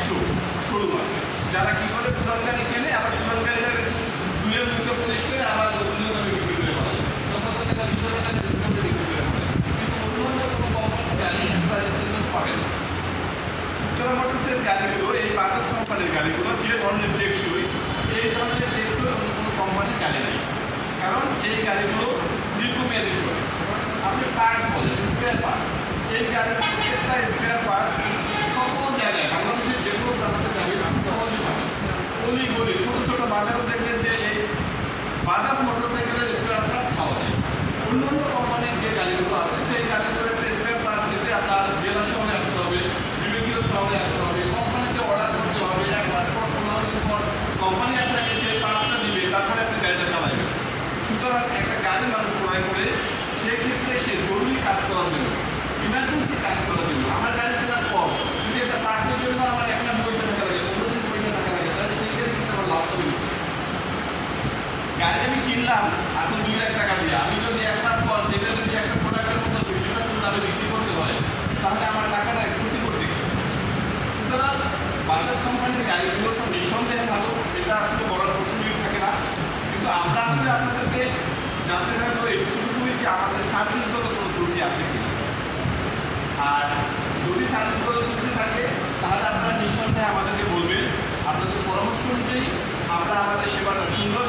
নিজস্ব শোরুম আছে, যারা কী করে পুরান গাড়ি কেনে আবার পুরান গাড়িটার দুইয়ের মুখে পলিশ করে আবার নতুন দামে বিক্রি করে ফেলে, 10,000 টাকা 20,000 টাকা ডিসকাউন্টে বিক্রি করে ফেলে। কিন্তু অন্য কোনো কোম্পানির গাড়ি সেগুলো পাবে না। উত্তরা মোটরসের গাড়িগুলো, এই বাজাজ কোম্পানির গাড়িগুলো যে ধরনের টেকসই, এই ধরনের টেকসই অন্য কোনো কোম্পানির গাড়ি নেই। কারণ এই গাড়িগুলো দীর্ঘমেয়াদী চলে। আপনি পার্টস বলেন, স্পেয়ার পার্টস, এই গাড়ির প্রত্যেকটা স্পেয়ার পার্টস সকল জায়গায় বাংলাদেশের যে কোনো প্রান্তে যাবে সহজে পাবে। অলি গলি ছোটো ছোটো বাজারও দেখবেন যে এই বাজাজ মোটরসাইকেলের স্পেয়ার পার্টস পাওয়া যায়। অন্য অন্য কোম্পানির যে গাড়িগুলো আছে সেই গাড়িগুলোর একটা স্পেয়ার পার্টস নিতে আপনার জেলা শহরে আসতে হবে, বিভাগীয় শহরে আসতে হবে, কোম্পানিতে অর্ডার করতে হবে, 1 মাস পর 15 দিন পর কোম্পানি আপনাকে সেই পার্টসটা দিবে, তারপরে আপনি গাড়িটা চালাবেন। সুতরাং একটা গাড়ি মানুষ ক্রয় করে সেক্ষেত্রে সে জরুরি কাজ করার জন্য, ইমার্জেন্সি কাজ করার জন্য, আমার গাড়ি কেনার পর যদি একটা পার্টের জন্য আমার 1 মাস পয়সা টাকা লাগে, 15 দিন পয়সা টাকা লাগে, তাহলে সেই ক্ষেত্রে আমার লাভ হবে। গাড়ি আমি কিনলাম এখন 2 লাখ টাকা দিয়ে, আমি যদি 1 মাস পর সেটা যদি একটা প্রোডাক্টের মতো 50% দামে বিক্রি করতে হয়, তাহলে আমার টাকাটা ক্ষতি করছে কি? সুতরাং বাজাজ কোম্পানির গাড়িগুলো সব নিঃসন্দেহে ভালো, এটা আসলে বলার প্রশ্নই থাকে না। কিন্তু আমরা আসলে আপনাদেরকে জানতে চাইবো এইটুকুই যে আমাদের সার্ভিসগত কোনো ত্রুটি আছে কি, আর যদি সার্ভিসগত ত্রুটি থাকে তাহলে আপনারা নিঃসন্দেহে আমাদেরকে বলবেন। আপনাদের পরামর্শ অনুযায়ী আমরা আমাদের সেবাটা সুন্দর